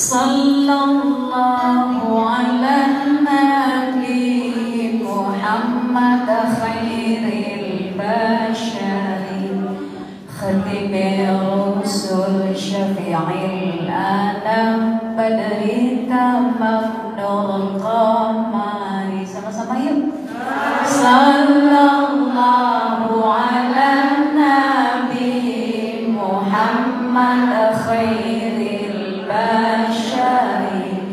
Sallallahu ala nabi Muhammad khairil bashari khatimir rusul syafi'il anam badri tamam nurul qamari. Sama-sama yuk. Sallallahu ala nabi Muhammad khairil bashari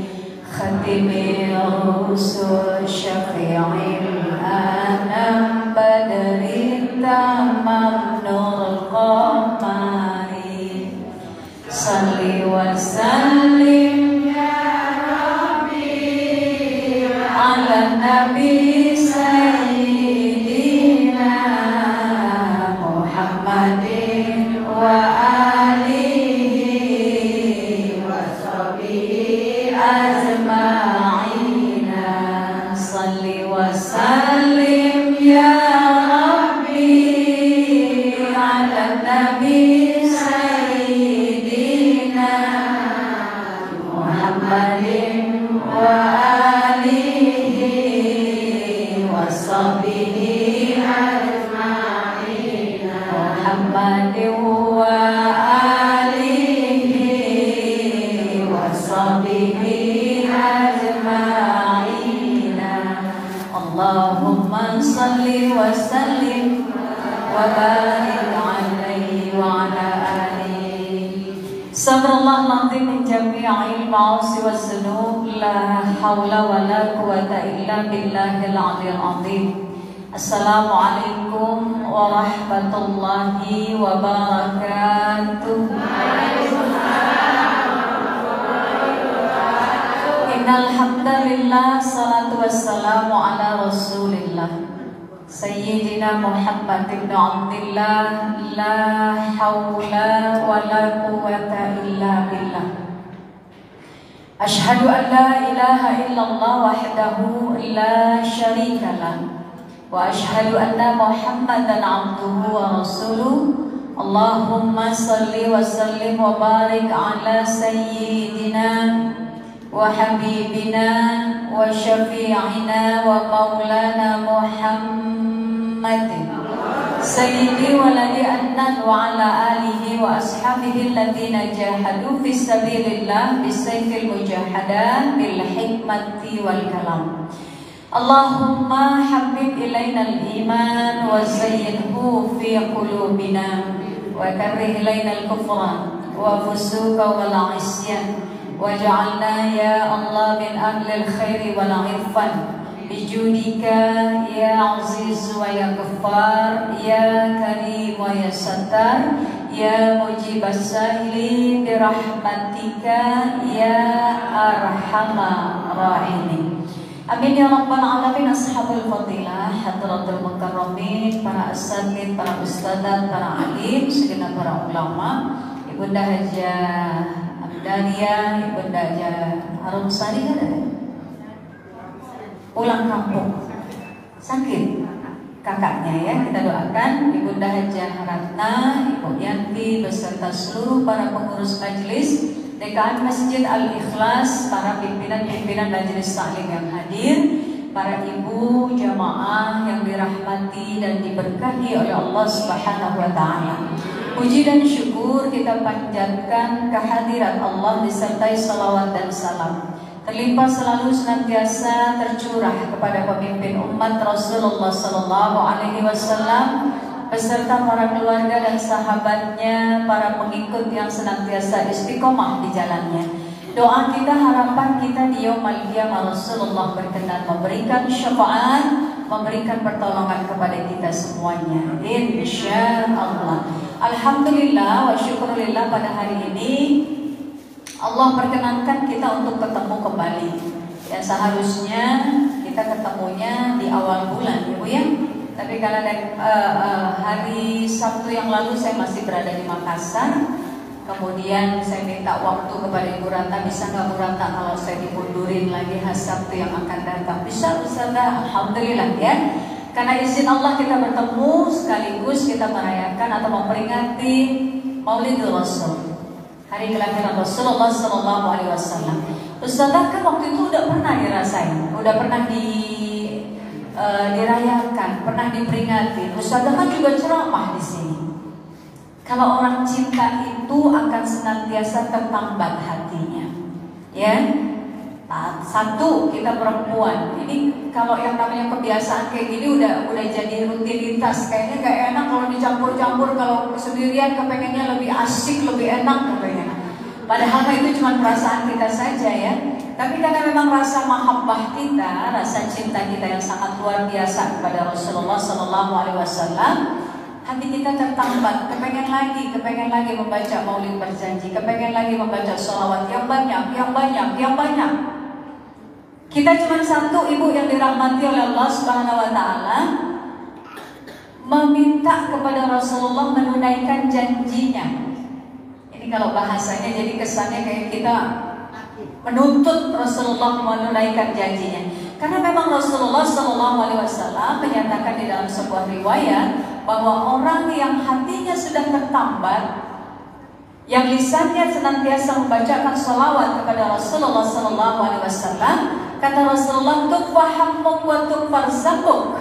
khatimir rusul syafi'il anam badri tamam nurul qamari. Salli wa sallim ya Rabbi ala nabi sayyidina Muhammadin wa alihi wa sahbihi ajma'ina. Salli wa sallim ya Rabbi ala nabi Muhammadin wa alihi wa sahbihi ajma'in. Muhammadin wa alihi wa sahbihi ajma'in. Allahumma salli wa sallim wa barik alaihi wa ala alihi. Sabrullah lazim min jami'il ma'asi wa zunub. La hawla wa la quwata illa billahil aliyyil azim. Assalamualaikum warahmatullahi wabarakatuh. Innal hamdalillah, salatu wassalamu ala rasulillah Sayyidina Muhammad ibn Abdillah. La hawla wa la quwata illa billah. Ashhadu an la ilaha illallah wahdahu la syarika lah, wa ashhadu anna Muhammadan abduhu wa rasuluh. Allahumma salli wa sallim wa barik ala sayyidina wa habibina wa syafi'ina wa maulana Muhammadin sayyidi waladi adnan wa ala alihi wa ashabihi alladhina jahadu fi sabilillah bisayfil mujahadah bil hikmati wal kalam. Allahumma habib ilayna al-iman wa zayyinhu fi qulubina wa karrih ilayna al-kufra wa fusuqa wal isyan waj'alna ya Allah min ahli al-khairi wal irfan bijudika ya aziz wa ya ghaffar ya karim wa ya sattar ya mujibas sa'ili birahmatika ya arhamar rahimin. Amin ya rabbal alamin. Ashabul fadilah, hadratul mukarramin, para asatid, para ustadzat, para alim, segenap para ulama, Ibunda Hajah Amdania, Ibunda Hajah Harum Sari ada pulang kampung sakit kakaknya ya. Kita doakan Ibunda Hajah Ratna, Ibu Yanti beserta seluruh para pengurus majelis DKM Masjid Al-Ikhlas, para pimpinan-pimpinan majelis taklim yang hadir, para ibu jamaah yang dirahmati dan diberkahi oleh Allah Subhanahu wa taala. Puji dan syukur kita panjatkan kehadirat Allah disertai salawat dan salam terlimpah selalu senantiasa tercurah kepada pemimpin umat Rasulullah sallallahu alaihi wasallam beserta para keluarga dan sahabatnya, para pengikut yang senantiasa istiqomah di jalannya. Doa kita, harapan kita di yaumul qiyamah Rasulullah berkenan memberikan syafaat, memberikan pertolongan kepada kita semuanya, insyaallah. Alhamdulillah wa syukurillah, pada hari ini Allah perkenankan kita untuk ketemu kembali. Ya, seharusnya kita ketemunya di awal bulan, ya Bu ya. Tapi karena hari Sabtu yang lalu saya masih berada di Makassar, kemudian saya minta waktu kepada Ibu Rata, bisa nggak Bu Rata kalau saya dimundurin lagi hari Sabtu yang akan datang? Bisa, alhamdulillah ya. Karena izin Allah kita bertemu sekaligus kita merayakan atau memperingati Maulidul Rasul. hari kelahiran Rasulullah Sallallahu Alaihi Wasallam. Ustazah kan waktu itu udah pernah dirasain, udah pernah dirayakan, pernah diperingati. Ustazah kan juga ceramah di sini. Kalau orang cinta itu akan senantiasa tertambat hatinya, ya. Satu, kita perempuan. Ini kalau yang namanya kebiasaan kayak gini udah jadi rutinitas. Kayaknya gak enak kalau dicampur-campur. Kalau sendirian kepengennya lebih asik, lebih enak kepengennya. Padahal itu cuma perasaan kita saja ya. Tapi karena memang rasa mahabbah kita, rasa cinta kita yang sangat luar biasa kepada Rasulullah Sallallahu Alaihi Wasallam, hati kita tertambat, kepengen lagi membaca maulid berjanji, kepengen lagi membaca sholawat yang banyak. Kita cuma satu, ibu yang dirahmati oleh Allah Subhanahu Wa Taala, meminta kepada Rasulullah menunaikan janjinya. Ini kalau bahasanya jadi kesannya kayak kita menuntut Rasulullah menunaikan janjinya. Karena memang Rasulullah Sallallahu Alaihi Wasallam menyatakan di dalam sebuah riwayat bahwa orang yang hatinya sudah tertambat, yang lisannya senantiasa membacakan salawat kepada Rasulullah Sallallahu Alaihi Wasallam, kata Rasulullah, tukfa hammuk wa tukfar zambuk.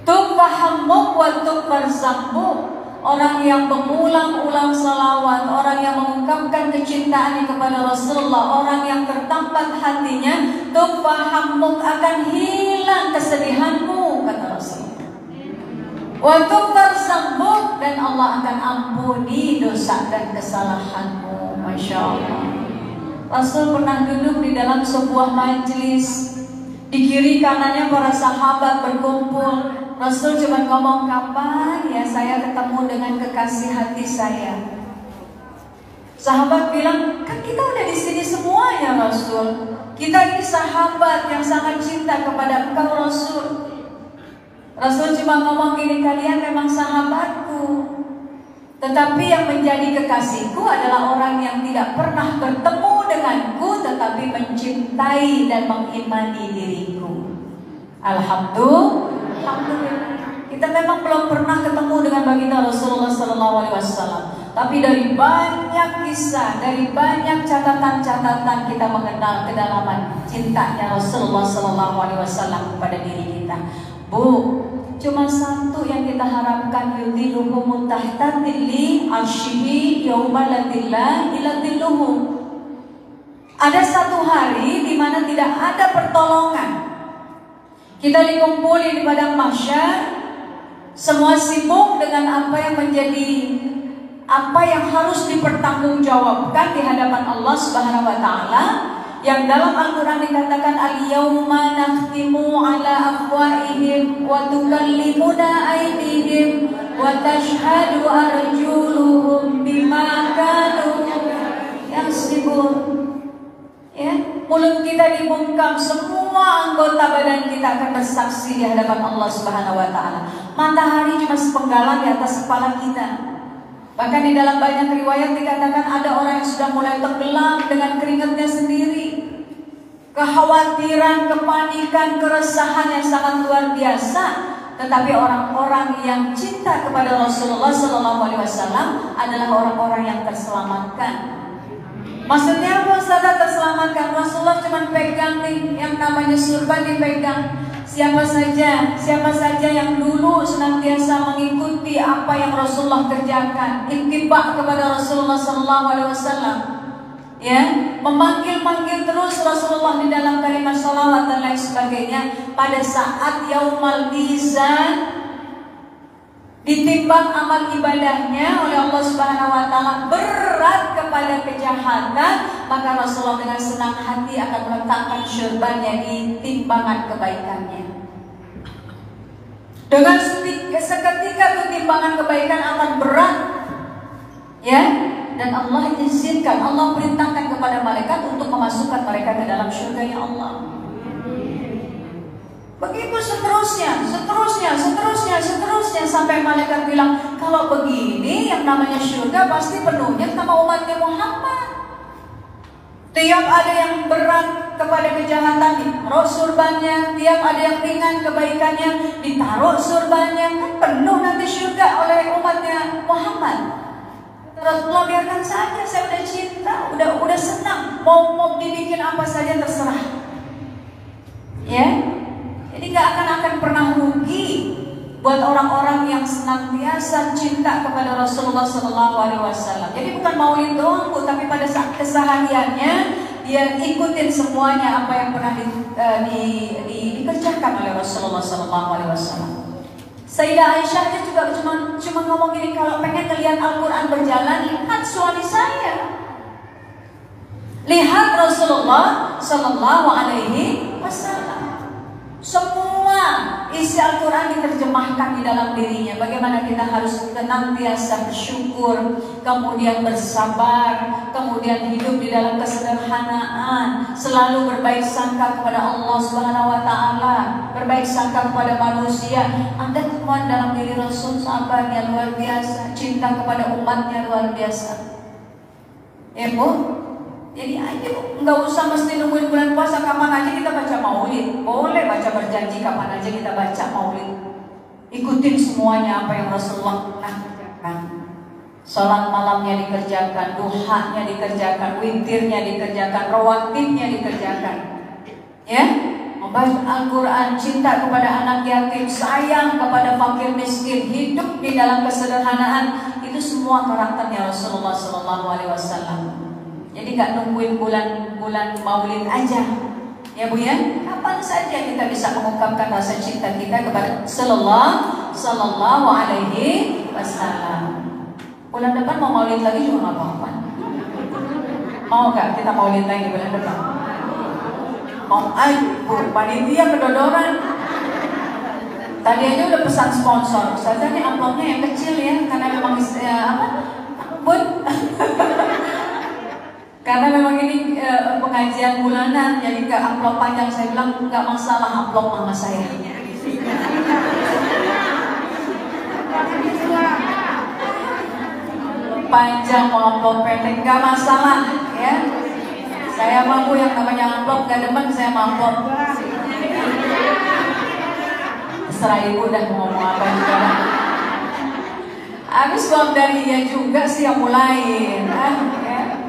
Tukfa hammuk wa tukfar zambuk. Orang yang mengulang-ulang salawat, orang yang mengungkapkan kecintaannya kepada Rasulullah, orang yang tertambat hatinya, tukfa hammuk, akan hilang kesedihanmu, kata Rasulullah. Wa tukfar zambuk, dan Allah akan ampuni dosa dan kesalahanmu. Masya Allah. Rasul pernah duduk di dalam sebuah majelis. Di kiri kanannya para sahabat berkumpul. Rasul cuma ngomong, kapan ya saya ketemu dengan kekasih hati saya? Sahabat bilang, kan kita udah di sini semuanya Rasul. Kita ini sahabat yang sangat cinta kepada engkau Rasul. Rasul cuma ngomong gini, kalian memang sahabatku, tetapi yang menjadi kekasihku adalah orang yang tidak pernah bertemu denganku, tetapi mencintai dan mengimani diriku. Alhamdulillah. Kita memang belum pernah ketemu dengan baginda Rasulullah Sallallahu Alaihi Wasallam, tapi dari banyak kisah, dari banyak catatan-catatan kita mengenal kedalaman cintanya Rasulullah Sallallahu Alaihi Wasallam kepada diri kita. Bu, cuma satu yang kita harapkan, yudhiluhum tahta dhilli arsyihi yauma la dhilla illa dhilluhu. Ada satu hari di mana tidak ada pertolongan. Kita dikumpuli di padang mahsyar, semua sibuk dengan apa yang harus dipertanggungjawabkan di hadapan Allah Subhanahu Wa Taala. Yang dalam Al-Quran dikatakan, al-yawma nakhtimu ala afwahihim wa tukallimuna aydihim wa tashhadu arjuluhum bima kanu yaksibun. Ya, mulut kita dibungkam, semua anggota badan kita akan bersaksi di hadapan Allah Subhanahu Wa Taala. Matahari cuma sepenggalan di atas kepala kita. Bahkan di dalam banyak riwayat dikatakan ada orang yang sudah mulai tenggelam dengan keringatnya sendiri. Kekhawatiran, kepanikan, keresahan yang sangat luar biasa. Tetapi orang-orang yang cinta kepada Rasulullah Sallallahu Alaihi Wasallam adalah orang-orang yang terselamatkan. Maksudnya apa Ustazah terselamatkan? Rasulullah cuma pegang nih, yang namanya surban dipegang. Siapa saja yang dulu senantiasa mengikuti apa yang Rasulullah kerjakan, ittiba kepada Rasulullah Sallallahu Alaihi Wasallam, ya, memanggil terus Rasulullah di dalam kalimat sholawat dan lain sebagainya. Pada saat Yaumal Mizan, ditimbang amal ibadahnya oleh Allah Subhanahu Wa Taala berat kepada kejahatan, maka Rasulullah dengan senang hati akan meletakkan syurbannya di timbangan kebaikannya. Dengan seketika itu timbangan kebaikan akan berat, ya, dan Allah izinkan, Allah perintahkan kepada malaikat untuk memasukkan mereka ke dalam syurganya Allah. Begitu seterusnya sampai malaikat bilang, kalau begini yang namanya syurga pasti penuhnya sama umatnya Muhammad. Tiap ada yang berat kepada kejahatan ditaruh surbannya, tiap ada yang ringan kebaikannya ditaruh surbannya, kan penuh nanti syurga oleh umatnya Muhammad. Rasulullah, biarkan saja, saya udah cinta, udah senang, mau dibikin apa saja terserah. Ya, jadi nggak akan pernah rugi buat orang-orang yang senantiasa cinta kepada Rasulullah SAW. Jadi bukan maulid doang, Bu, tapi pada saat kesehariannya dia ikutin semuanya apa yang pernah dikerjakan oleh Rasulullah SAW. Sayyidah Aisyah dia juga cuma ngomong gini, kalau pengen ngelihat Al-Quran berjalan, lihat suami saya, lihat Rasulullah SAW. Semua isi Al-Quran diterjemahkan di dalam dirinya. Bagaimana kita harus senantiasa bersyukur, kemudian bersabar, kemudian hidup di dalam kesederhanaan, selalu berbaik sangka kepada Allah Subhanahu wa Ta'ala, berbaik sangka kepada manusia. Ada teman dalam diri Rasul, sahabatnya luar biasa, cinta kepada umatnya luar biasa. Ya, Bu? Jadi ayo, nggak usah mesti nungguin bulan puasa, kapan aja kita baca maulid. Boleh baca berjanji, kapan aja kita baca maulid. Ikutin semuanya apa yang Rasulullah pernah kerjakan. Sholat malamnya dikerjakan, duhanya dikerjakan, witirnya dikerjakan, rawatibnya dikerjakan. Ya, membaca Al-Quran, cinta kepada anak yatim, sayang kepada fakir miskin, hidup di dalam kesederhanaan. Itu semua karakternya Rasulullah SAW. Jadi nggak nungguin bulan maulid aja, ya Bu ya. Kapan saja kita bisa mengungkapkan rasa cinta kita kepada Sallallahu Alaihi Wasallam. Bulan depan mau maulid lagi juga nggak apa-apa. Mau nggak kita maulid lagi bulan depan? Mau? Bu, panitia kedodoran. Tadi aja udah pesan sponsor. Ustazah ini amplopnya yang kecil ya, karena memang Bun. Karena memang ini pengajian bulanan, jadi ke amplop panjang. Saya bilang nggak masalah amplop mama saya. Panjang mau amplop pendek nggak masalah, ya. Saya mampu yang namanya amplop nggak demen, saya mampu. Terserah ibu dan mau ngomong apa juga. Habis uang dari dia juga sih yang mulain. Ya.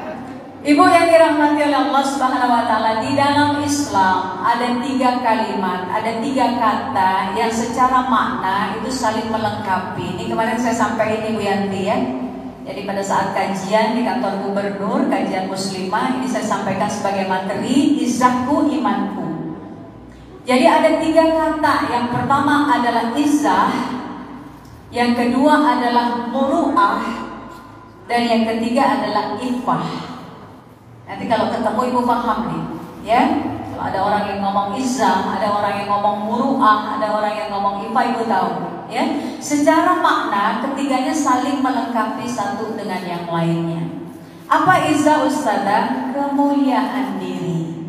Ibu yang dirahmati oleh Allah Subhanahu wa Ta'ala, di dalam Islam ada 3 kalimat, ada 3 kata yang secara makna itu saling melengkapi. Ini kemarin saya sampaikan Ibu Yanti ya. Jadi pada saat kajian di kantor gubernur, kajian muslimah, ini saya sampaikan sebagai materi izahku imanku. Jadi ada 3 kata. Yang pertama adalah izah, yang kedua adalah muru'ah, dan yang ketiga adalah ifah. Nanti kalau ketemu ibu paham nih, ya. Kalau ada orang yang ngomong izah, ada orang yang ngomong muru'ah, ada orang yang ngomong ifah, ibu tahu, ya. Secara makna ketiganya saling melengkapi satu dengan yang lainnya. Apa izah Ustazah? Kemuliaan diri,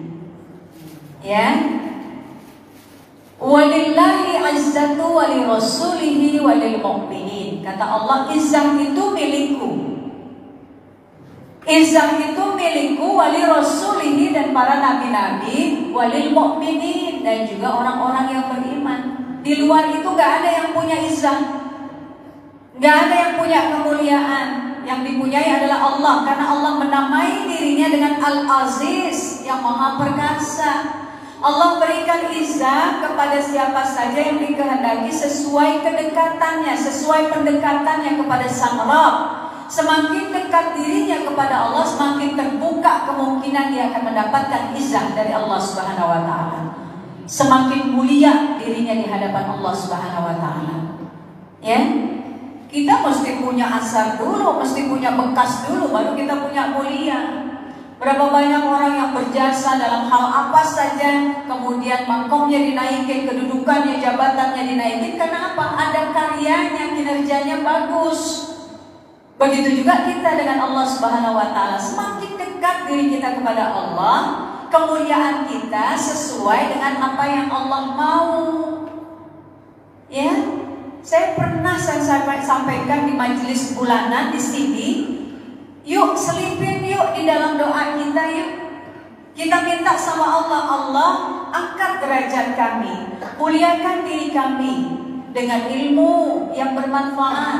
ya. Walillahi izzatu wali rasulihi walil mu'minin. Kata Allah, izah itu milikku. Izah itu milikku, wali rasulihi dan para nabi-nabi, walil mu'minin dan juga orang-orang yang beriman. Di luar itu gak ada yang punya izah, gak ada yang punya kemuliaan. Yang dipunyai adalah Allah, karena Allah menamai dirinya dengan Al-Aziz, yang maha perkasa. Allah berikan izah kepada siapa saja yang dikehendaki sesuai kedekatannya, sesuai pendekatannya kepada Sang Rabb. Semakin dekat dirinya kepada Allah, semakin terbuka kemungkinan dia akan mendapatkan izah dari Allah Subhanahu wa Ta'ala. Semakin mulia dirinya di hadapan Allah Subhanahu wa Ta'ala. Ya, kita mesti punya asar dulu, mesti punya bekas dulu, baru kita punya mulia. Berapa banyak orang yang berjasa dalam hal apa saja, kemudian makomnya dinaikin, kedudukannya, jabatannya dinaikin. Kenapa? Ada karyanya, kinerjanya bagus. Begitu juga kita dengan Allah Subhanahu wa Ta'ala. Semakin dekat diri kita kepada Allah, kemuliaan kita sesuai dengan apa yang Allah mau. Ya, saya pernah sampaikan di majelis bulanan di sini. Yuk selipin yuk di dalam doa kita yuk. Kita minta sama Allah, Allah angkat derajat kami, muliakan diri kami dengan ilmu yang bermanfaat,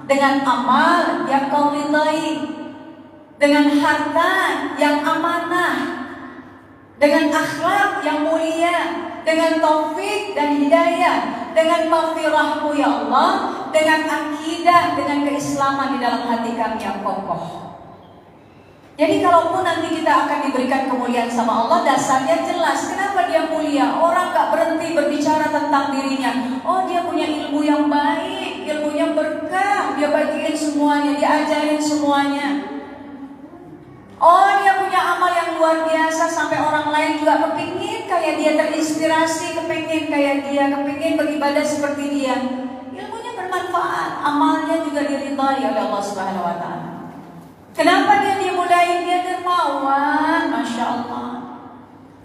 dengan amal yang kau ridai, dengan harta yang amanah, dengan akhlak yang mulia, dengan taufik dan hidayah, dengan maghfirah-Mu ya Allah, dengan akidah, dengan keislaman di dalam hati kami yang kokoh. Jadi kalaupun nanti kita akan diberikan kemuliaan sama Allah, dasarnya jelas. Kenapa dia mulia? Orang gak berhenti berbicara tentang dirinya. Oh, dia punya ilmu yang baik, ilmunya berkah, dia bagiin semuanya, dia ajarin semuanya. Oh, dia punya amal yang luar biasa sampai orang lain juga kepingin kayak dia, terinspirasi, kepingin kayak dia, kepingin beribadah seperti dia. Ilmunya bermanfaat, amalnya juga diridhai oleh Allah Subhanahu wa Ta'ala. Kenapa dia dimulai? Dia dermawan, Masya Allah.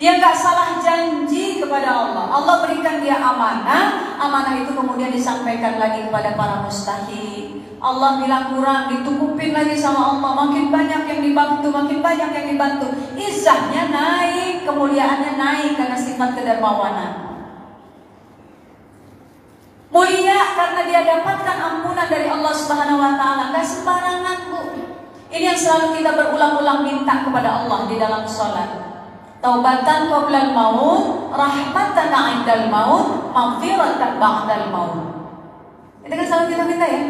Dia gak salah janji kepada Allah. Allah berikan dia amanah. Amanah itu kemudian disampaikan lagi kepada para mustahik. Allah bilang kurang, ditukupin lagi sama Allah. Makin banyak yang dibantu, makin banyak yang dibantu. Izzahnya naik, kemuliaannya naik karena sifat kedermawanan. Mulia karena dia dapatkan ampunan dari Allah Subhanahu wa Ta'ala. Gak sembarangan, Bu. Ini yang selalu kita berulang-ulang minta kepada Allah di dalam sholat. Taubatan qoblal maut, rahmatan 'indal maut, maghfiratan ba'dal maut. Itu kan selalu kita minta ya.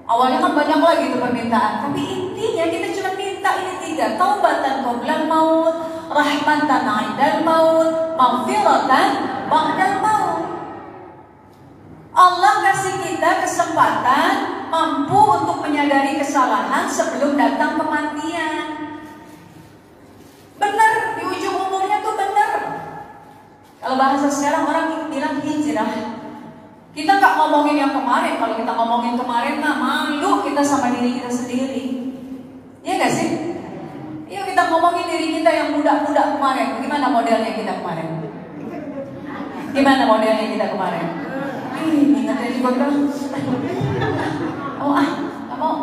Awalnya kan banyak lagi itu permintaan, tapi intinya kita cuma minta ini 3. Taubatan qoblal maut, rahmatan 'indal maut, maghfiratan ba'dal maut. Allah kasih kita kesempatan mampu untuk menyadari kesalahan sebelum datang kematian. Benar, di ujung umurnya tuh benar. Kalau bahasa sekarang orang bilang hijrah. Kita nggak ngomongin yang kemarin. Kalau kita ngomongin kemarin mah malu kita sama diri kita sendiri. Iya nggak sih? Iya, kita ngomongin diri kita yang muda-muda kemarin. Gimana modelnya kita kemarin? Gimana modelnya kita kemarin? Ingatnya juga kan.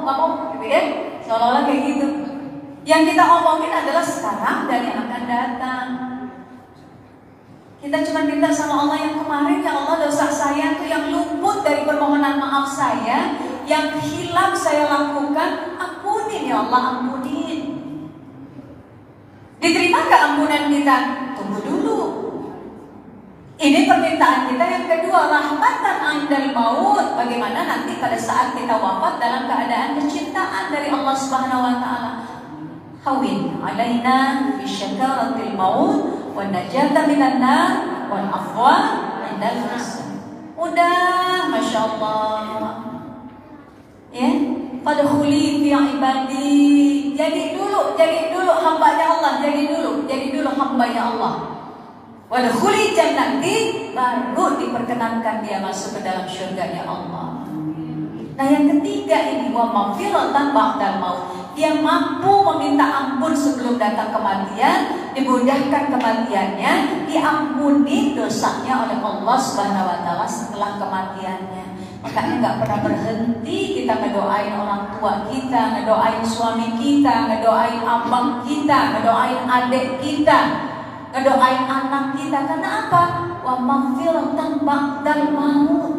Kamu gitu ya, seolah-olah kayak gitu. Yang kita omongin adalah sekarang dan yang akan datang. Kita cuma minta sama Allah yang kemarin, ya Allah dosa saya tuh yang luput dari permohonan maaf saya, yang hilang saya lakukan, ampunin ya Allah, ampunin. Diterima gak ampunan kita? Tunggu dulu. Ini permintaan kita yang kedua, rahmatan 'indal maut. Bagaimana nanti pada saat kita wafat dalam keadaan kecintaan dari Allah Subhanahu wa Ta'ala. Hawin 'alaina fi syakaratil maut wa najata minan nar wal afwa 'indal hisab. Udah, Masya Allah. Ya, fadkhuli fi ibadi. Jadi dulu hambanya Allah, jadi dulu hambanya Allah. Wadkhuli jannati, baru diperkenankan dia masuk ke dalam syurganya Allah. Nah yang ketiga ini, wa maghfiratan ba'dal maut. Dia mampu meminta ampun sebelum datang kematian, dimudahkan kematiannya, diampuni dosanya oleh Allah Subhanahu wa Ta'ala setelah kematiannya. Makanya nggak pernah berhenti kita ngedoain orang tua kita, ngedoain suami kita, ngedoain abang kita, ngedoain adik kita, ngedoain anak kita. Karena apa? Wa maghfiratan ba'dal maut.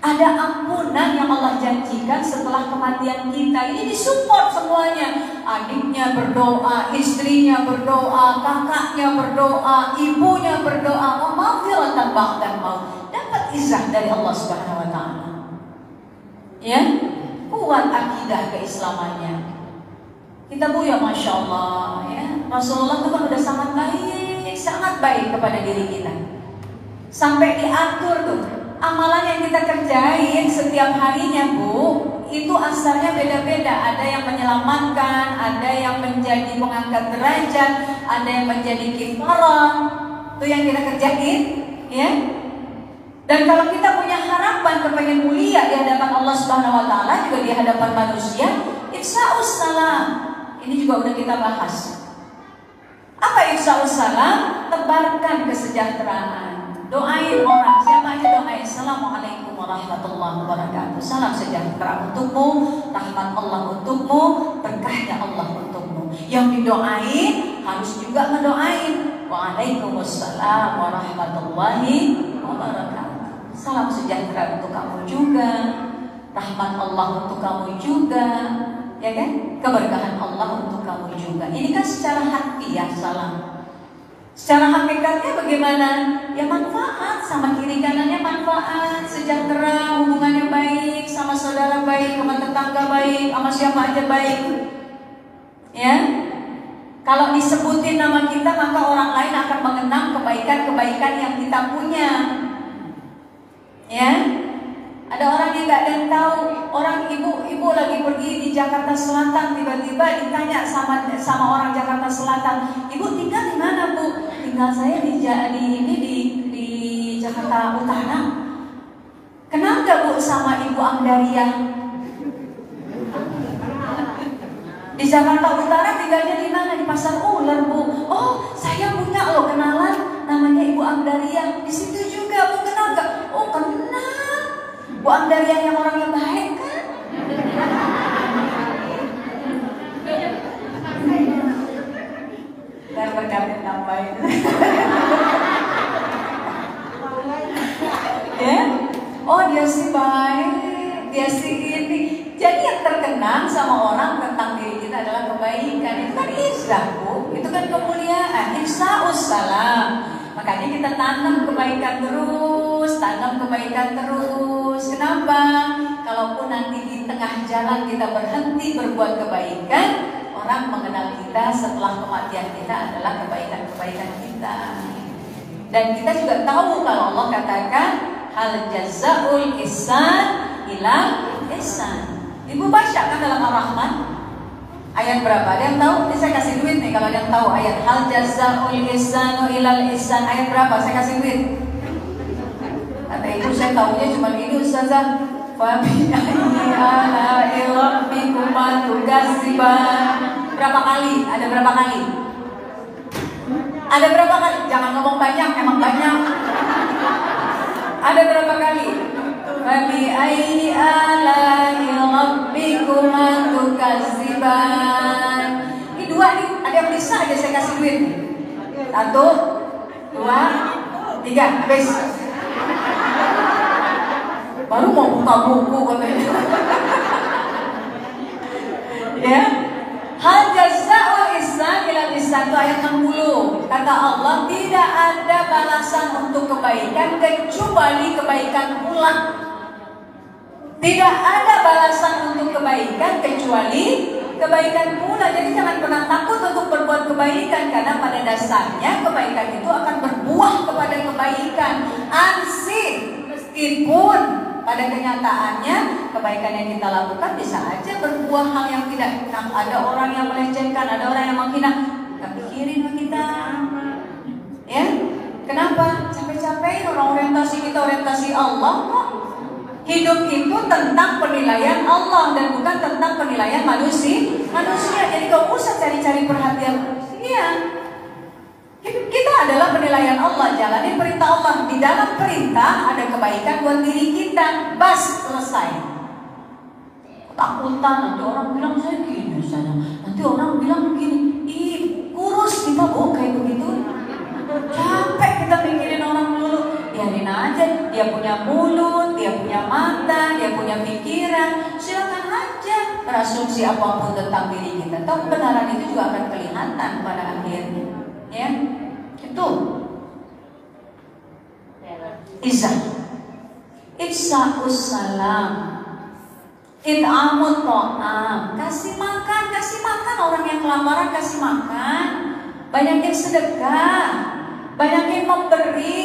Ada ampunan yang Allah janjikan setelah kematian kita. Ini disupport semuanya. Adiknya berdoa, istrinya berdoa, kakaknya berdoa, ibunya berdoa. Wa maghfiratan ba'dal maut. Dapat izah dari Allah Subhanahu wa Ta'ala. Ya, kuat akidah keislamannya. Kita ya Masya Allah ya. Rasulullah itu kan udah sangat baik kepada diri kita. Sampai diatur tuh amalan yang kita kerjain setiap harinya, Bu, itu asalnya beda-beda. Ada yang menyelamatkan, ada yang menjadi pengangkat derajat, ada yang menjadi kifarah. Itu yang kita kerjain, ya. Dan kalau kita punya harapan kepengen mulia di hadapan Allah Subhanahu wa Ta'ala, juga di hadapan manusia, ifsa'us salam. Ini juga udah kita bahas. Apa ifsa'us salam? Tebarkan kesejahteraan. Doain orang, siapa aja doain. Assalamualaikum warahmatullahi wabarakatuh. Salam sejahtera untukmu, rahmat Allah untukmu, berkahnya Allah untukmu. Yang didoain harus juga ngedoain. Waalaikumsalam warahmatullahi wabarakatuh. Salam sejahtera untuk kamu juga. rahmat Allah untuk kamu juga, ya kan? Keberkahan Allah untuk kamu juga. Ini kan secara harfiah salam. Secara hakikatnya bagaimana? Ya manfaat, sama kiri kanannya manfaat, sejahtera, hubungannya baik, sama saudara baik, sama tetangga baik, sama siapa aja baik. Ya, kalau disebutin nama kita maka orang lain akan mengenang kebaikan-kebaikan yang kita punya. Ya, ada orang yang nggak ada yang tahu, orang ibu lagi pergi di Jakarta Selatan, tiba-tiba ditanya sama orang Jakarta Selatan, ibu tinggal di mana bu? Tinggal saya di Jakarta Utara. Kenal nggak bu sama Ibu Amdaria? Di Jakarta Utara tinggalnya di mana? Di Pasar Ular bu. Oh saya punya loh kenalan, namanya Ibu Amdaria. Di situ juga bu, kenal nggak? Oh kenal. Bu Amdaria yang orangnya baik kan? Dan berkata tambahin. Ya, oh dia sih baik, dia sih ini. Jadi yang terkenang sama orang tentang diri kita adalah kebaikan. Itu kan izzah bu, itu kan kemuliaan. Ifsa'us salam. Makanya kita tanam kebaikan terus, Kenapa? Kalaupun nanti di tengah jalan kita berhenti berbuat kebaikan, orang mengenal kita setelah kematian kita adalah kebaikan-kebaikan kita. Dan kita juga tahu kalau Allah katakan hal jazaul ihsan ila ihsan. Ibu baca kan dalam Ar-Rahman ayat berapa? Ada yang tahu? Ini saya kasih duit nih kalau ada yang tahu ayat hal jazaul ihsanu ilal ihsan ayat berapa? Saya kasih duit. Kata ibu saya tahunya cuma ini ustazah. Fa bi ayyi rabbikuma tukadziban. Berapa kali? Ada berapa kali? Ada berapa kali? Jangan ngomong banyak, emang banyak. Ada berapa kali? Fabi ayyi ala'i rabbikuma tukadziban. Ini dua nih, ada yang bisa aja saya kasih duit. 1, 2, 3, habis. Baru mau buka buku katanya. Ya. Hal jazaa'ul ihsan ilal ihsan itu ayat 60. Kata Allah, tidak ada balasan untuk kebaikan kecuali kebaikan pula. Tidak ada balasan untuk kebaikan kecuali kebaikan pula. Jadi jangan pernah takut untuk berbuat kebaikan, karena pada dasarnya kebaikan itu akan berbuah kepada kebaikan. Ansih, meskipun pada kenyataannya kebaikan yang kita lakukan bisa aja berbuah hal yang tidak enak. Ada orang yang melecehkan, ada orang yang menghina. Gak pikirin kita, ya? Kenapa? Capek-capek orang orientasi kita orientasi Allah kok. Hidup itu tentang penilaian Allah dan bukan tentang penilaian manusia. Jadi gak usah cari-cari perhatian manusia. Kita adalah penilaian Allah, jalani perintah Allah. Di dalam perintah ada kebaikan buat diri kita. Bas, selesai. Takutan nanti orang bilang saya gini misalnya. Nanti orang bilang begini, ih kurus kita bu kayak begitu. Capek kita mikirin orang dulu. Biarin aja, dia punya mulut, dia punya mata, dia punya pikiran. Silakan aja berasumsi apapun tentang diri kita. Toh kebenaran itu juga akan kelihatan pada akhirnya. Ya, itu izah, ifsa'us salam, it'amut ta'am, kasih makan orang yang kelaparan, kasih makan, banyakin sedekah, banyakin memberi,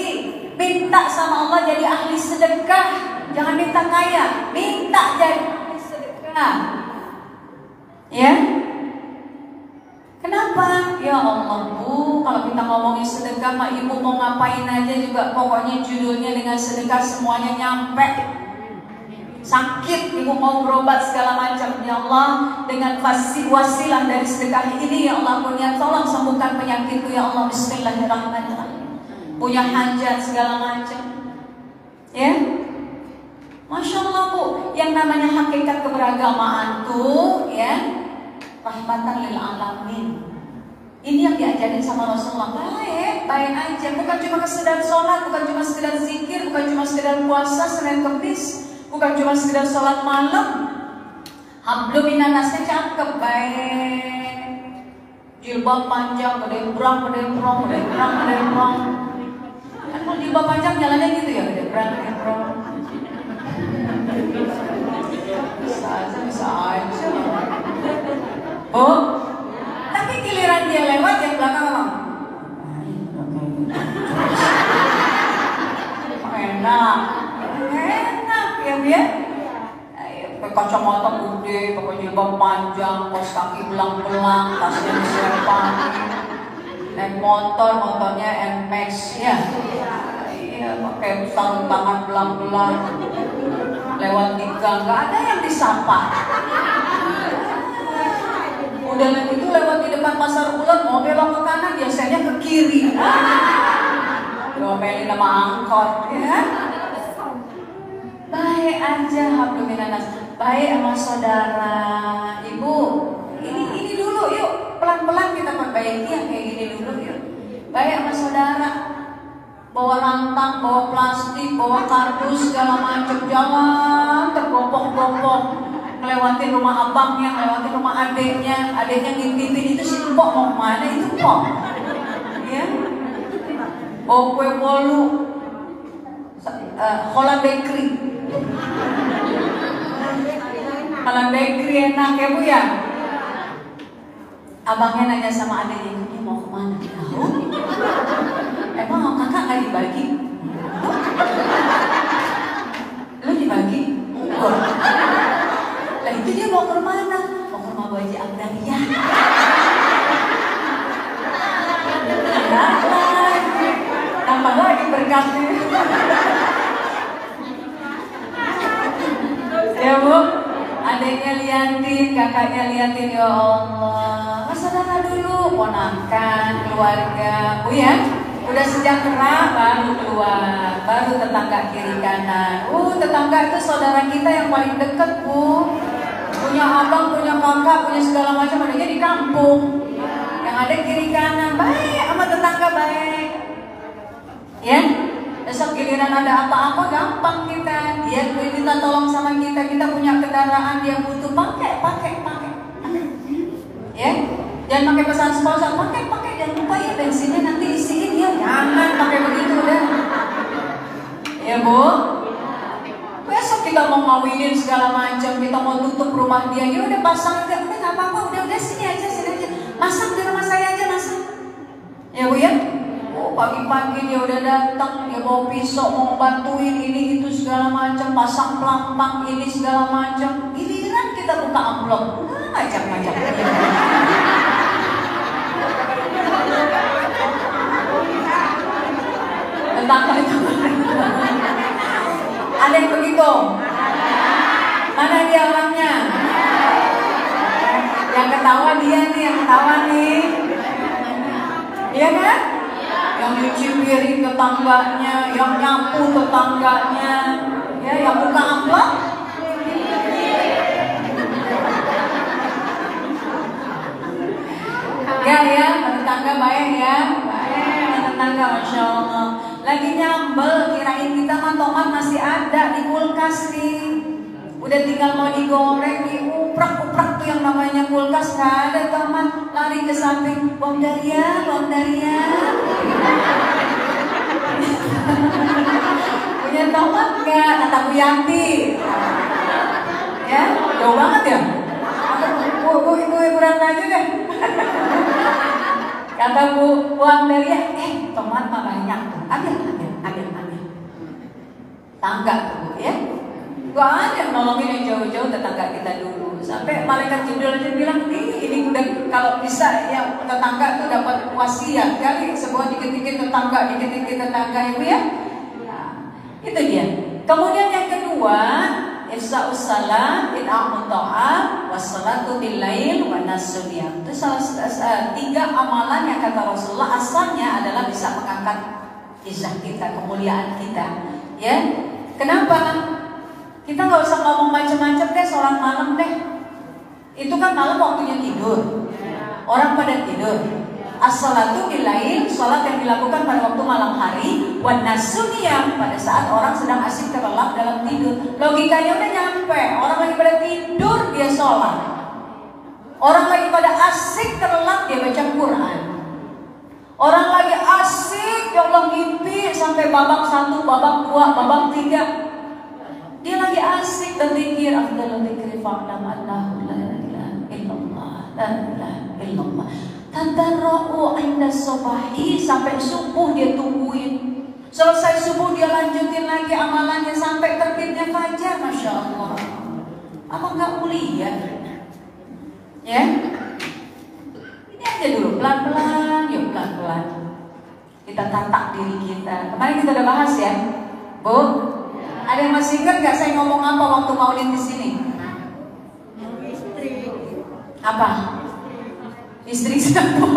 minta sama Allah jadi ahli sedekah, jangan minta kaya, minta jadi ahli sedekah, ya. Kenapa? Ya Allah bu, kalau kita ngomongin sedekah, mak ibu mau ngapain aja juga pokoknya judulnya dengan sedekah semuanya nyampe. Sakit, ibu mau berobat segala macam. Ya Allah, dengan wasilah dari sedekah ini, ya Allah punya tolong sembuhkan penyakitku ya Allah. Bismillahirrahmanirrahim. Punya hajat segala macam. Ya, Masya Allah bu, yang namanya hakikat keberagamaan tuh, ya. Rahmatan lil alamin. Ini yang diajarin sama Rasulullah. Baik aja. Bukan cuma sekedar sholat, bukan cuma sekedar zikir, bukan cuma sekedar puasa Senin Kemis. Bukan cuma sekedar sholat malam. Hablum minanasnya cakep, baik. Jilbab panjang, gedembrang. Kan kalau jilbab panjang jalannya gitu ya, gedembrang. Bisa aja. Oh, tapi giliran dia lewat yang belakang apa? Enak ya dia. Pakai kacamata gede, pakai jilbab panjang, kaos kaki belang-belang, tasnya disepan. Naik motornya NMAX ya. Iya, pakai sarung tangan belang-belang. Lewat di gang, nggak ada yang disapa. Udah gitu lewat di depan pasar ulat, mau belok ke kanan, biasanya ke kiri. Diomelin sama angkot, ya. Baik aja, hablum minanas. Baik sama saudara, ibu. Ini dulu yuk, pelan-pelan kita perbaiki yang kayak gini dulu yuk. Baik sama saudara. Bawa rantang, bawa plastik, bawa kardus, segala macam, jalan tergopoh-gopoh, ngelewatin rumah abangnya, ngelewatin rumah adeknya ngintipin itu si Mpok mau kemana itu Mpok, ya, bawa kue bolu, Holland Bakery enak ya bu ya. Abangnya nanya sama adeknya, ini mau kemana? Tahu? Emang kakak nggak dibagi? Lu dibagi? Lah itu dia mau ke mana? Mau ke rumah Bu Haji Abdaliyah. Tambah lagi berkasnya. Ya bu, adiknya liatin, kakaknya liatin, ya Allah. Saudara dulu, ponakan, keluarga, bu ya. Udah sejahtera baru keluar, baru tetangga kiri kanan. Tetangga itu saudara kita yang paling dekat bu. Punya abang, punya kakak, punya segala macam, adanya di kampung. Yang ada kiri kanan, baik sama tetangga baik. Ya, besok giliran ada apa-apa gampang kita. Dia minta tolong sama kita, kita punya kendaraan dia butuh, pakai. Ya, jangan pakai pesan sponsor, pakai. Jangan lupa ya bensinnya nanti isiin ya, jangan pakai begitu deh. Ya bu, besok kita mau ngawinin segala macam, kita mau tutup rumah dia, ya udah pasang aja, udah nggak apa-apa, udah sini aja, masang di rumah saya aja masang. Ya bu ya, pagi-pagi dia udah datang, dia bawa pisau, mau bantuin ini itu segala macam, pasang pelampang ini segala macam. Giliran kita buka amplop, ngajak-ngajak. Tetangga itu ada yang begitu? Mana dia orangnya? Yang ketawa dia nih, yang ketawa nih. Iya kan? Yang nyuci piring tetangganya, yang nyapu tetangganya, ya, yang buka amplop. Ya, tetangga baik ya, tetangga masya Allah. Lagi nyambel, kirain kita mah tomat masih ada di kulkas nih. Udah tinggal mau digoreng, diuprak-uprak tuh yang namanya kulkas, nggak ada tomat. Lari ke samping, Bom Daria. Punya tomat nggak? Kata Bu Yanti. Ya, jauh banget ya. Ibu kurang aja deh. Kata Bu Daria, tomat mah banyak tuh. Ambil. Tangga tuh ya. Gak ada yang nolongin yang jauh-jauh tetangga kita dulu. Sampai malaikat Jibril aja bilang, ini udah kalau bisa ya tetangga tuh dapat wasiat kali sebuah dikit-dikit tetangga ibu ya. Itu dia. Kemudian yang kedua, ifsa'us salam, it'amut ta'am, wassalatu bil-lail wa nasudiyam. Itu salah 3 amalan yang kata Rasulullah asalnya adalah bisa mengangkat izzah kita, kemuliaan kita. Ya, kenapa? Kita nggak usah ngomong macam-macam deh, sholat malam deh. Itu kan malam waktunya tidur. Orang pada tidur. As-salatu bil-lail, sholat yang dilakukan pada waktu malam hari. Wan nasuniyam, pada saat orang sedang asik terlelap dalam tidur. gitu. Logikanya udah nyampe. Orang lagi pada tidur dia sholat. Orang lagi pada asik terlelap dia baca Quran. Orang lagi asik ya Allah mimpi sampai babak 1, babak 2, babak 3. Dia lagi asik berzikir afdalul dzikri fa'lam annahu la ilaha illallah la ilaha illallah. Tadarra'u 'inda subahi sampai subuh dia tungguin. Selesai subuh dia lanjutin lagi amalannya sampai terbitnya fajar. Masya Allah. Apa nggak mulia? Ya? Ini aja dulu pelan-pelan, yuk pelan-pelan. Kita tatak diri kita. Kemarin kita udah bahas ya, Bu. Ada yang masih ingat nggak saya ngomong apa waktu maulid di sini? Apa? Istri siapa?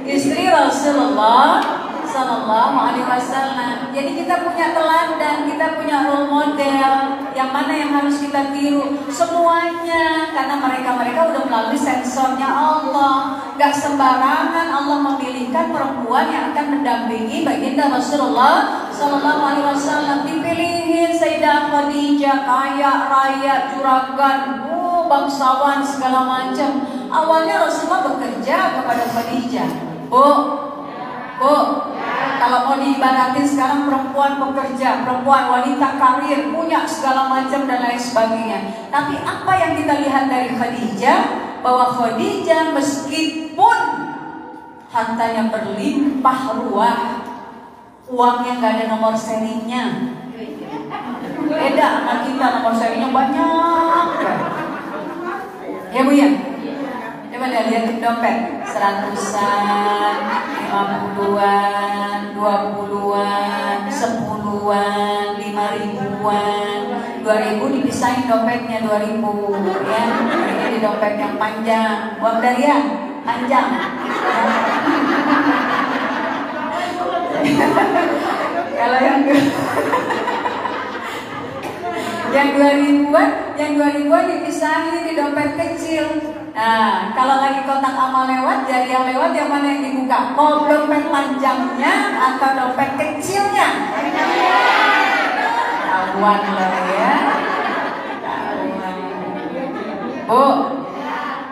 Istri Rasulullah Sallallahu Alaihi Wasallam. Jadi kita punya teladan, kita punya role model. Yang mana yang harus kita tiru? Semuanya, karena mereka udah melalui sensornya Allah. Gak sembarangan Allah memilihkan perempuan yang akan mendampingi baginda Rasulullah Sallallahu Alaihi Wasallam. Dipilihin Sayyidah Khadijah, kaya raya, juragan, bangsawan segala macam. Awalnya Rasulullah bekerja kepada Khadijah. Bu, kalau mau diibaratin sekarang perempuan pekerja, perempuan wanita karir, punya segala macam dan lain sebagainya. Tapi apa yang kita lihat dari Khadijah? Bahwa Khadijah meskipun hartanya berlimpah ruah, uangnya gak ada nomor serinya. Beda sama kita, nomor serinya banyak. Ya Bu ya? Coba lihat dompet, 100-an, 50-an, 20-an, 10-an, 5.000-an, 2.000 dipisahin dompetnya 2.000 ya. Ini dompet yang panjang, uang dari ya panjang. Kalau yang 2.000-an dipisahin di dompet kecil. Nah, kalau lagi kotak amal lewat, jariah lewat, yang mana yang dibuka? Mau dompet panjangnya atau dompet kecilnya? Tahuan lah ya. Tahuan. Bu,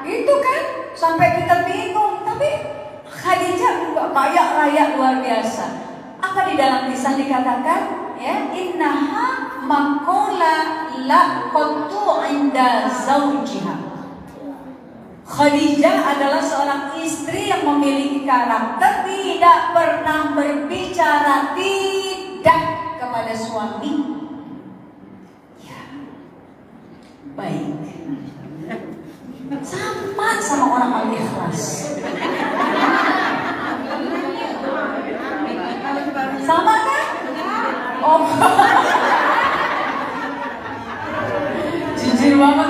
itu kan sampai kita bingung. Tapi Khadijah juga kaya raya luar biasa. Apa di dalam kisah dikatakan? Ya, innaha maqula la qattu 'inda zawjiha. Khadijah adalah seorang istri yang memiliki karakter tidak pernah berbicara tidak kepada suami. Ya, baik. Sama orang al-ikhlas. Sama kan? Oh, jujur banget.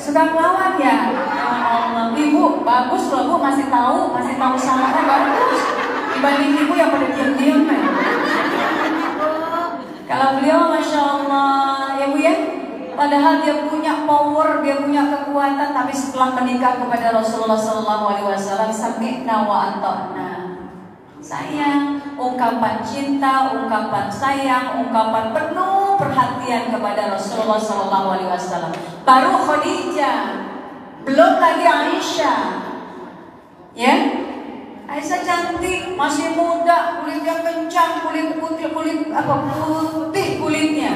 Suka ngelawan ya. Allah, Ibu bagus loh Bu, masih tahu salahnya bagus. Dibanding Ibu yang pada diam-diam ya. Kalau beliau Masya Allah ya Bu ya, padahal dia punya power, dia punya kekuatan, tapi setelah menikah kepada Rasulullah Sallallahu Alaihi Wasallam, sami'na wa ata'na. Sayang, ungkapan cinta, ungkapan sayang, ungkapan penuh perhatian kepada Rasulullah Sallallahu Alaihi Wasallam. Baru Khadijah, belum lagi Aisyah. Ya, Aisyah cantik, masih muda, kulitnya kencang, kulit putih kulitnya,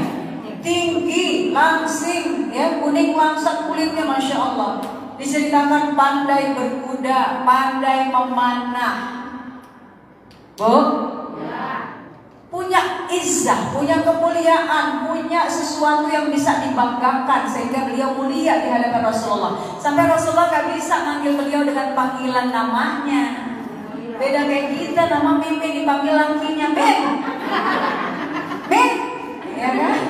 tinggi, langsing, ya kuning langsat kulitnya, Masya Allah. Diceritakan pandai berkuda, pandai memanah. Bu, punya izzah, punya kemuliaan, punya sesuatu yang bisa dibanggakan sehingga beliau mulia di hadapan Rasulullah. Sampai Rasulullah gak bisa manggil beliau dengan panggilan namanya. Beda kayak kita, nama Mimin dipanggil lakinya Ben, ya kan?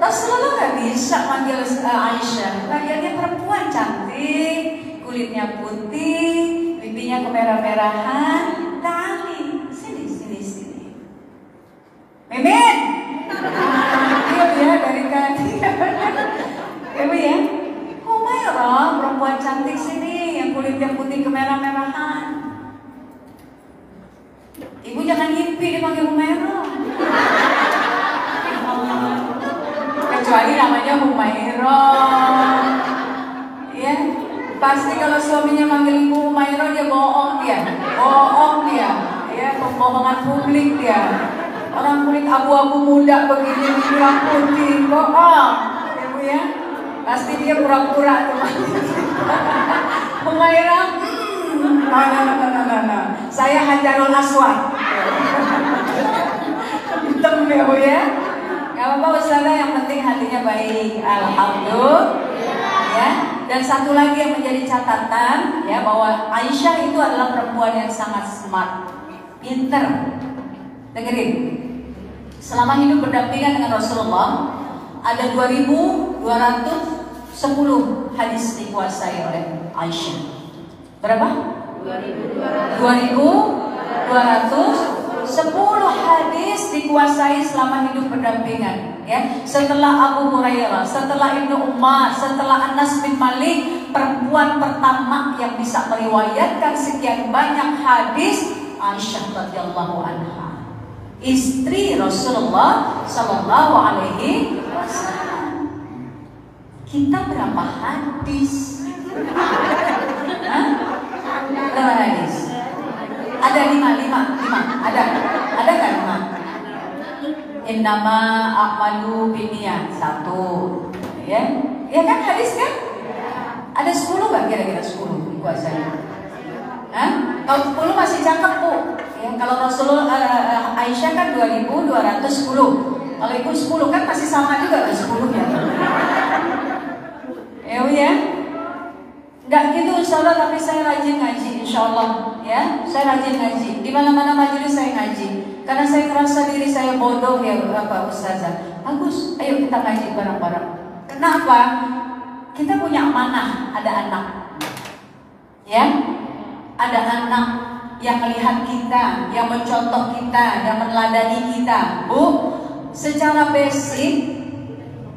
Rasulullah gak bisa manggil Aisyah. Lagiannya perempuan cantik, kulitnya putih, pipinya kemerah-merahan. Mimin, iya dari tadi. Ibu ya, Humairah perempuan cantik sini, yang kulitnya putih kemerah-merahan. Ibunya jangan ngimpi dipanggil Humairah. Kecuali namanya Humairah. Ya, pasti kalau suaminya manggil Ibu Humairah dia bohong dia. Ya, pembohongan publik dia. Orang kulit abu-abu muda begini bilang putih, bohong. Ibu ya, pasti dia pura-pura tuh. Humairah, nah. Saya Hajarul Aswad. Hitam ya Bu ya. Gak apa-apa Ustazah, yang penting hatinya baik. Alhamdulillah. Ya. Dan satu lagi yang menjadi catatan ya, bahwa Aisyah itu adalah perempuan yang sangat smart, pinter. Dengerin. Selama hidup berdampingan dengan Rasulullah, ada 2.210 hadis dikuasai oleh Aisyah. Berapa? 2.210 hadis dikuasai selama hidup berdampingan. Ya, setelah Abu Hurairah, setelah Ibnu Umar, setelah Anas bin Malik, perempuan pertama yang bisa meriwayatkan sekian banyak hadis Aisyah radhiyallahu anha, istri Rasulullah sallallahu alaihi wasallam. Kita berapa hadis? Berapa hadis? Ada 5. Ada kan 5? Innama a'malu binniyat 1. Ya kan hadis kan? Ada 10 nggak kira-kira 10 dikuasai? Kalau 10 masih cakep Bu. Ya, kalau Rasulullah Aisyah kan 2.210. Kalau Ibu 10 kan masih sama juga kan 10 ya. Ya. Nggak gitu insya Allah, tapi saya rajin ngaji insya Allah ya. Saya rajin ngaji, di mana-mana majelis saya ngaji. Karena saya merasa diri saya bodoh ya Bapak Ustazah. Bagus, ayo kita ngaji bareng-bareng. Kenapa? Kita punya amanah, ada anak. Ya, ada anak yang melihat kita, yang mencontoh kita, yang meneladani kita. Bu, secara basic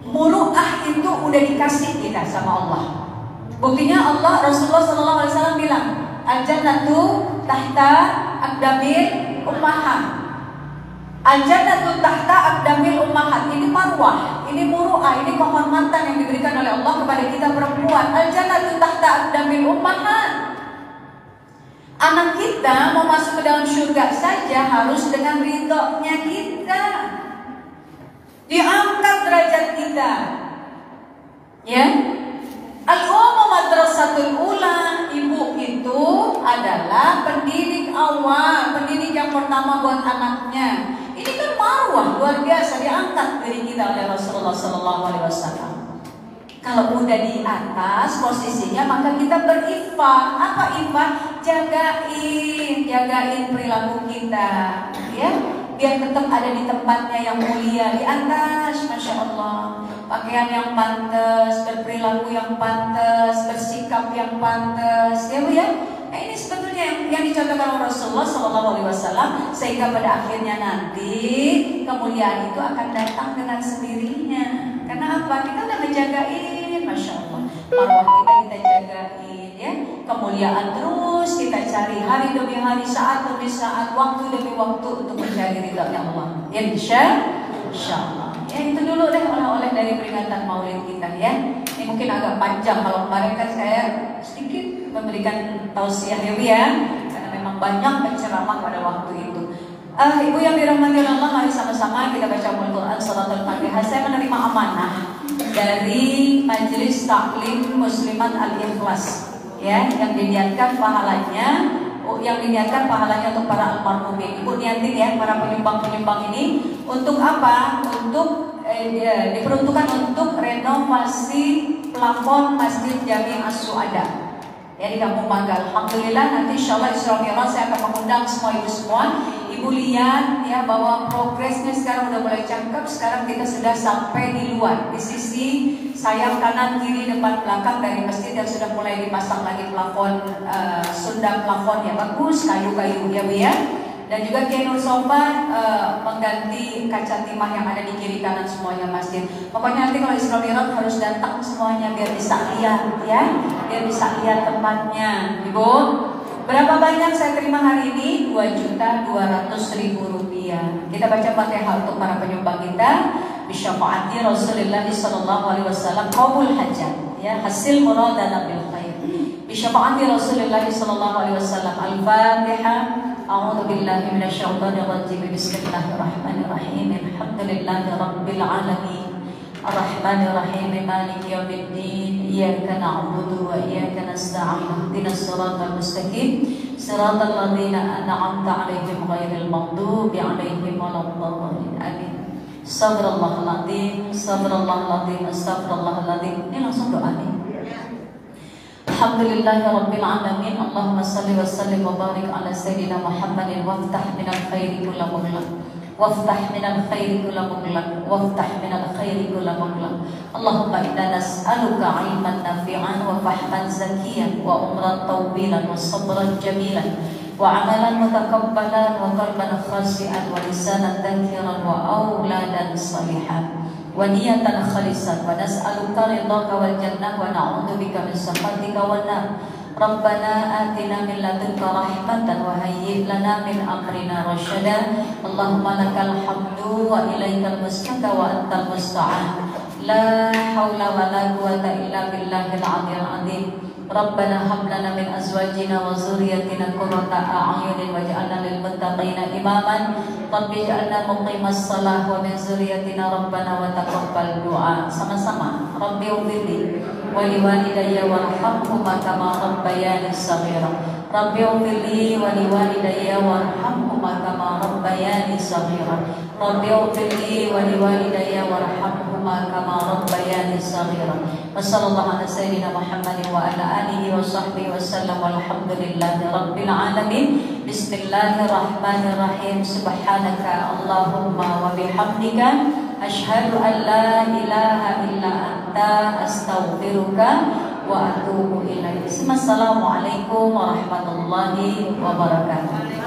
muru'ah itu udah dikasih kita sama Allah. Buktinya Allah, Rasulullah SAW bilang, al-jannatu tahta aqdamil ummahat. Al-jannatu tahta aqdamil ummahat. Ini marwah, ini muru'ah, ini kehormatan yang diberikan oleh Allah kepada kita perempuan. Al-jannatu tahta aqdamil ummahat. Anak kita mau masuk ke dalam surga saja harus dengan ridhonya kita. Diangkat derajat kita. Ya. Al-ummu madrasatul ula, ibu itu adalah pendidik awal, pendidik yang pertama buat anaknya. Ini kan marwah luar biasa diangkat dari kita oleh Rasulullah SAW. Kalau udah di atas posisinya maka kita berifah. Apa ifah? Jagain perilaku kita, ya, biar tetap ada di tempatnya yang mulia di atas. Masya Allah. Pakaian yang pantas, berperilaku yang pantas, bersikap yang pantas, ya Bu ya. Nah, ini sebetulnya yang dicontohkan oleh Rasulullah SAW, sehingga pada akhirnya nanti kemuliaan itu akan datang dengan sendirinya. Karena apa? Kita udah ngejagain, Masya Allah. Marwah kita jagain, ya. Kemuliaan terus kita cari hari demi hari, saat demi saat, waktu demi waktu untuk mencari ridha Allah. Ya, insya Allah. Ya, itu dulu deh oleh-oleh dari peringatan Maulid kita ya. Ini mungkin agak panjang, kalau kemarin kan saya sedikit memberikan tausiah ya, karena memang banyak penceramah pada waktu itu. Ibu yang dirahmati Allah, mari sama-sama kita baca Al-Quran, Salatul Fatihah. Saya menerima amanah dari Majelis Taklim Muslimat Al-Ikhlas, ya, yang diniatkan pahalanya untuk para almarhumin. Ibu niatin ya, para penyumbang-penyumbang ini untuk apa? Untuk diperuntukkan untuk renovasi plafon Masjid Jami As-Suada ya di Kampung Mangga. Alhamdulillah, nanti insyaallah Isra Mi'raj saya akan mengundang semua ibu semua. Ibu lihat ya bahwa progresnya sekarang udah mulai cakep. Sekarang kita sudah sampai di luar, di sisi sayap kanan, kiri, depan, belakang dari masjid yang sudah mulai dipasang lagi plafon, sunda plafon ya bagus, kayu-kayu ya Bu ya. Dan juga Kiai Nur Sofa mengganti kaca timah yang ada di kiri kanan semuanya masjid. Pokoknya nanti kalau Isra Mi'raj harus datang semuanya biar bisa lihat ya, biar bisa lihat tempatnya, Ibu. Berapa banyak saya terima hari ini? 2.200.000 rupiah. Kita baca Fatihah untuk para penyumbang kita. Bisyafaati Rasulullah sallallahu alaihi wasallam qabul hajat, ya, hasil muradana bil khair. Bisyafaati Rasulullah sallallahu alaihi wasallam. Al-Fatihah. A'udzu billahi minasyaitonir rajim. Bismillahirrahmanirrahim. Alhamdulillahi rabbil alamin. Ar-Rahmanir Rahim. Maliki yaumiddin. Iyyaka na'budu wa iyyaka nasta'in. Ihdinas siratal mustaqim. Siratal ladzina an'amta 'alaihim ghairil maghdubi 'alaihim waladdallin. Amin. Astagfirullahaladzim, astagfirullahaladzim, astagfirullahaladzim. Ini langsung doa nih. Alhamdulillahirabbil alamin. Allahumma shalli wa sallim wa barik ala sayyidina Muhammadin waftah minal khairi kulla mughlaq. Waftah minal khairi kulla mughlaq. Waftah minal khairi kulla mughlaq. Allahumma inna nas'aluka 'ilman nafi'an wa fahman zakiyan wa umran tawbilan wa sabran jamilan wa amalan mutakabbalan wa qalban khashi'an wa lisanan dhakiran wa auladan salihan wa niyatan khalisan wa nas'aluka ridhaka wal jannah wa na'udzubika min sakhatika wan nar. Rabbana atina min ladunka rahmatan wa hayyi' lana min amrina rasyada. Allahumma lakal hamdu wa ilaikal mustaka wa antal musta'an. La haula wa la quwwata illa billahil 'aliyyil 'azim. Rabbana hab lana min azwajina wa dzurriyyatina qurrata a'yunin waj'alna lil muttaqina imaman. Rabbi ij'alna muqimas shalah wa min dzurriyyatina rabbana wa taqabbal du'a. Sama-sama. Rabbi ighfirli wa liwalidayya warhamhuma kama rabbayani shaghira. Rabbi ighfirli wa liwalidayya warhamhuma kama rabbayani shaghira. Rabbi ighfirli wa liwalidayya warhamhuma kama rabbayani shaghira. Wa sallallahu ala sayyidina Muhammadin wa ala alihi wa sahbihi wa sallam walhamdulillahi rabbil alamin. Bismillahirrahmanirrahim. Subhanaka Allahumma wa bihamdika asyhadu an la ilaha illa anta astaghfiruka wa atubu ilaik. Assalamualaikum warahmatullahi wabarakatuh.